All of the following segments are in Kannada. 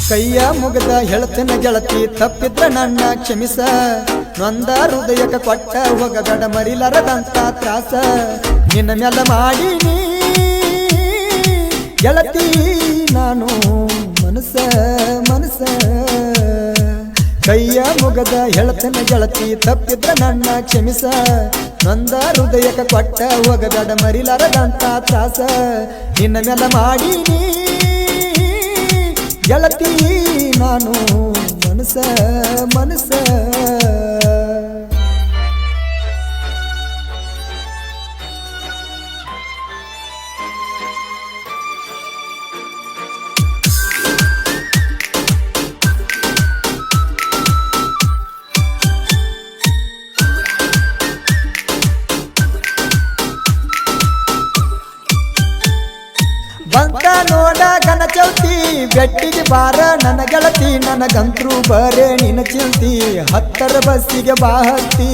ಕೈಯ ಮುಗದ ಹೇಳ್ತೇನೆ ಗೆಳತಿ ತಪ್ಪಿದ್ರ ನನ್ನ ಕ್ಷಮಿಸ ನೊಂದ ಹೃದಯಕ ಕೊಟ್ಟ ಹೋಗಬೇಡ ಮರಿಲಾರದಂತ ತ್ರಾಸ ನಿನ್ನ ಮ್ಯಾಲ ಮಾಡೀನಿ ಗೆಳತಿ ನಾನು ಮನಸ ಮನಸ ಕೈಯ ಮುಗದ ಹೇಳ್ತೇನೆ ಗೆಳತಿ ತಪ್ಪಿದ್ರ ನನ್ನ ಕ್ಷಮಿಸ ನೊಂದ ಹೃದಯಕ ಕೊಟ್ಟ ಹೋಗಬೇಡ ಮರಿಲಾರದಂತ ತ್ರಾಸ ನಿನ್ನ ಮ್ಯಾಲ ಮಾಡೀನಿ ಗೆಳತಿ ನಾನು ಮನಸ ಮನಸ ಬಂತ ನೋಡ ಗನ ಚೌತಿ ಬೆಟ್ಟಿಗೆ ಬಾರ ನನ್ನ ಗೆಳತಿ ನನಗಂತ್ರು ಬರೇ ನಿನ್ನ ಚಿಂತಿ ಹತ್ತರ ಬಸ್ಸಿಗೆ ಬಾ ಹತ್ತಿ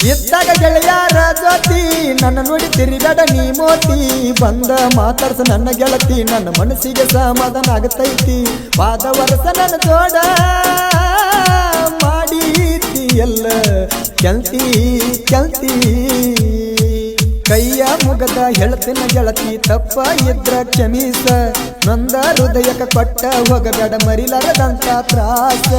ಇದ್ದಾಗ ಗೆಳೆಯಾರ ಜೊತಿ ನನ್ನ ನೋಡಿ ತಿರುಗಾಡ ನೀ ಮೋತಿ ಬಂದ ಮಾತಾಡ್ಸ ನನ್ನ ಗೆಳತಿ ನನ್ನ ಮನಸ್ಸಿಗೆ ಸಮಾಧಾನ ಆಗತೈತಿ ವಾದ ವರ್ಷ ನನ್ನ ಜೋಡ ಮಾಡೀತಿ ಎಲ್ಲ ಕೆಲ್ತಿ ಕೆಲ್ತಿ ಕೈಯ ಮುಗದ ಹೇಳ್ತೇನೆ ಗೆಳತಿ ತಪ್ಪ ಇದ್ರ ಕ್ಷಮಿಸ ನೊಂದ ಹೃದಯಕ ಕೊಟ್ಟ ಹೋಗಬೇಡ ಮರಿಲಾರದಂತ ತ್ರಾಸ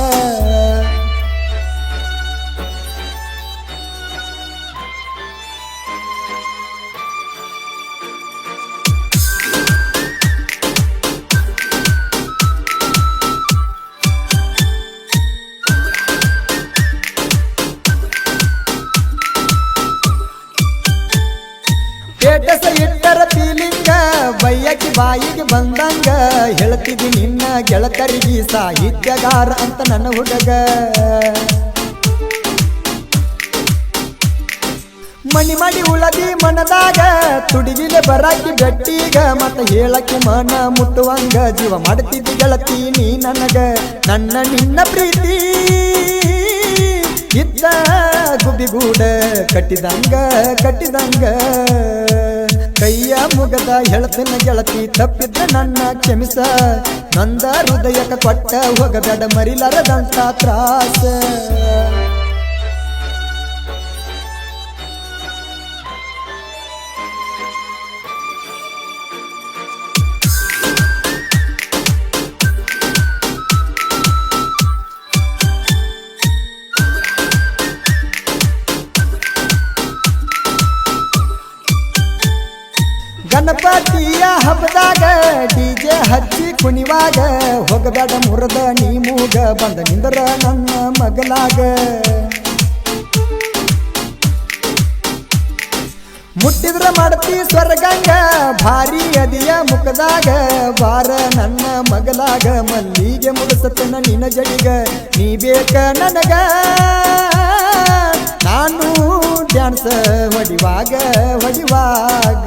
ಸ್ಟೇಟಸ್ ಇಟ್ಟರ ಫೀಲಿಂಗ ಬೈಯಕಿ ಬಾಯಿಗೆ ಬಂದಂಗ ಹೇಳ್ತಿದ್ದಿ ನಿನ್ನ ಗೆಳತರಿಗಿ ಸಾಹಿತ್ಯಗಾರ ಅಂತ ನನ್ನ ಹುಡುಗ ಮಣಿ ಮಾಡಿ ಉಳದಿ ಮನದಾಗ ತುಡಿಗಿಲೆ ಬರಾಕಿ ಗಟ್ಟಿಗ ಮತ್ತ ಹೇಳಕ್ಕೆ ಮನ ಮುಟ್ಟುವಂಗ ಜೀವ ಮಾಡ್ತಿದ್ದಿ ಗೆಳತಿ ನೀ ನನಗ ನನ್ನ ನಿನ್ನ ಪ್ರೀತಿ ಇದ್ದ ಗುಬಿಗೂಡ ಕಟ್ಟಿದಂಗ ಕಟ್ಟಿದಂಗ ಕೈಯ ಮುಗದ ಹೇಳ್ತೇನೆ ಗೆಳತಿ ತಪ್ಪಿದ್ರೆ ನನ್ನ ಕ್ಷಮಿಸ ನೊಂದ ಹೃದಯಕ ಕೊಟ್ಟ ಹೋಗಬೇಡ ಮರಿಲಾರದಂತ ತ್ರಾಸ ಗಣಪತಿಯ ಹಬ್ಬದಾಗ ಡಿಜೆ ಹಚ್ಚಿ ಕುಣಿವಾಗ ಹೋಗಬೇಡ ಮುರದ ನೀ ಮೂಗ ಬಂದ ನಿಂದರ ನನ್ನ ಮಗಲಾಗ ಮುಟ್ಟಿದ್ರ ಮಾಡ್ತಿ ಸ್ವರ್ಗಂಗ ಭಾರಿ ಅದಿಯ ಮುಖದಾಗ ಬಾರ ನನ್ನ ಮಗಲಾಗ ಮಲ್ಲಿಗೆ ಮುಡಿಸತನ ನಿನ್ನ ಜಡಿಗ ನೀ ಬೇಕ ನನಗ ನಾನು ಡ್ಯಾನ್ಸ್ ಹೊಡಿವಾಗ ಹೊಡಿವಾಗ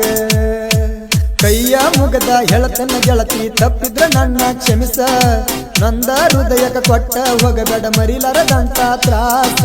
ಕೈಯ ಮುಗದ ಹೇಳ್ತೇನೆ ಗೆಳತಿ ತಪ್ಪಿದ್ರ ನನ್ನ ಕ್ಷಮಿಸ ನೊಂದ ಹೃದಯಕ ಕೊಟ್ಟ ಹೋಗಬೇಡ ಮರಿಲಾರದಂತ ತ್ರಾಸ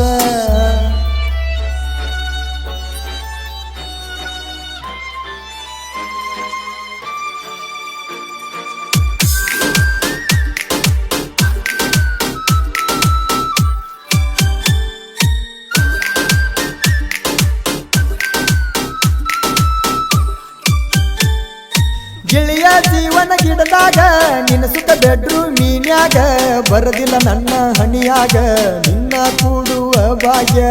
ಗಿಳಿಯ ಜೀವನ ಗಿಡದಾಗ ನಿನ್ನ ಸುತ್ತ ಬೆಡ್ರು ಮೀನ್ಯಾಗ ಬರದಿಲ್ಲ ನನ್ನ ಹಣಿಯಾಗ ನಿನ್ನ ಕೂಡುವ ಭಾಗ್ಯ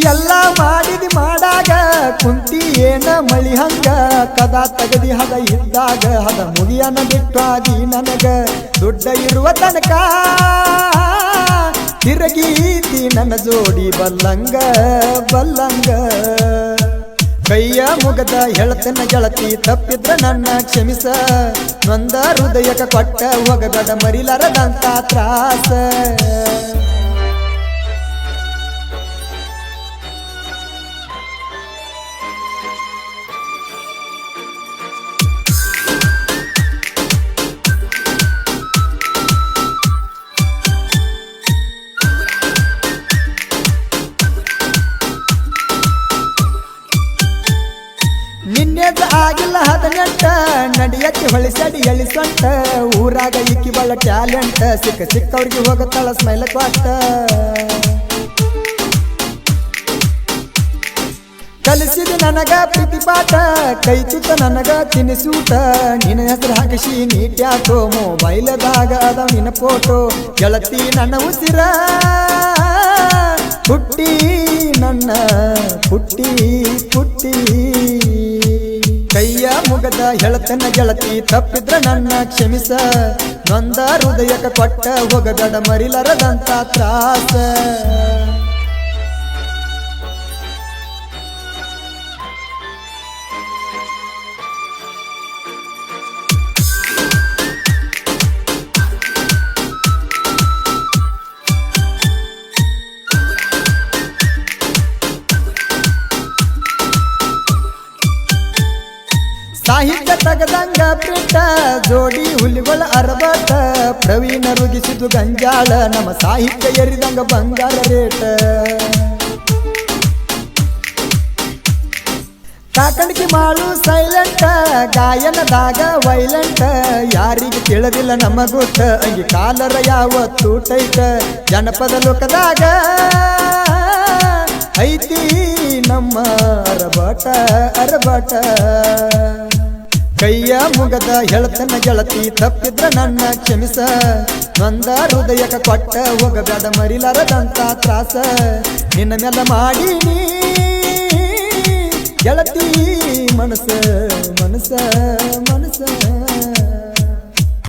ಎಲ್ಲ ಮಾಡಿದಿ ಮಾಡಾಗ ಕುಂತಿ ಏನ ಮಳಿ ಹಂಗ ಕದ ತಗದಿ ಹದ ಇದ್ದಾಗ ಹದ ಮುಗಿಯನ ಬಿಟ್ಟಾದಿ ನನಗ ದುಡ್ಡ ಇರುವ ತನಕ ತಿರುಗೀತಿ ನನ್ನ ಜೋಡಿ ಬಲ್ಲಂಗ ಬಲ್ಲಂಗ ಕೈಯ ಮುಗದ ಹೇಳ್ತೇನೆ ಗೆಳತಿ ತಪ್ಪಿದ್ರ ನನ್ನ ಕ್ಷಮಿಸ ನೊಂದ ಹೃದಯಕ ಕೊಟ್ಟ ಹೋಗಬೇಡ ಮರಿಲಾರದಂತ ತ್ರಾಸ 18 ನಡಿಯಕ್ಕೆ ಹೊಳಿಸಡಿ ಎಳಿ ಸೊಂಟ ಊರಾಗ ಇಕ್ಕಿ ಬಳ್ಳ ಟ್ಯಾಲೆಂಟ್ ಸಿಕ್ಕವ್ರಿಗೆ ಹೋಗತ್ತಾಳ ಸ್ಮೈಲ್ ಕ್ವಾಟ ಕಲಿಸಿದ ನನಗ ಪ್ರೀತಿ ಪಾಠ ಕೈ ತುತ್ತ ನನಗ ತಿನಿಸೂಟ ನಿನ್ನ ಹೆಸರು ಹಾಕಿಸಿ ನೀಟ್ಯಾಕೋ ಮೊಬೈಲದಾಗ ಅದ ನಿನ್ನ ಫೋಟೋ ಗೆಳತಿ ನನ್ನ ಉಸಿರ ಪುಟ್ಟಿ ನನ್ನ ಪುಟ್ಟಿ ಪುಟ್ಟಿ ಕೈಯ ಮುಗದ ಹೇಳತನ ಗೆಳತಿ ತಪ್ಪಿದ್ರ ನನ್ನ ಕ್ಷಮಿಸ ನೊಂದ ಹೃದಯಕ ಕೊಟ್ಟ ಹೋಗಬೇಡ ಮರಿಲರದಂತ ತ್ರಾಸ ಸಾಹಿತ್ಯ ತಗದಂಗ ಪ್ರೀತ ಜೋಡಿ ಹುಲಿಗಳ ಅರಬಟ ಪ್ರವೀಣ ರುಗಿಸಿದು ಗಂಜಾಳ ನಮ್ಮ ಸಾಹಿತ್ಯ ಎರಿದಂಗ ಬಂಗಾರ ರೇಟ ಕಾಕಣಿಕೆ ಮಾಡು ಸೈಲೆಂಟ್ ಗಾಯನದಾಗ ವೈಲೆಂಟ್ ಯಾರಿಗೆ ಕೇಳದಿಲ್ಲ ನಮ್ಮ ಗೊತ್ತ ಅಂಗಿ ಕಾಲರ ಯಾವತ್ತು ಟೈಟ್ ಜನಪದ ಲೋಕದಾಗ ಐತಿ ನಮ್ಮ ಅರಬಟ ಅರಬಟ ಕೈಯ ಮುಗದ ಹೇಳತನ ಗೆಳತಿ ತಪ್ಪಿದ್ರ ನನ್ನ ಕ್ಷಮಿಸ ನೊಂದ ಹೃದಯಕ ಕೊಟ್ಟ ಹೋಗಬೇಡ ಮರಿಲಾರದಂತ ತ್ರಾಸ ನಿನ್ನ ಮೇಲೆ ಮಾಡೀನಿ ಗೆಳತಿ ಮನಸ ಮನಸ ಮನಸ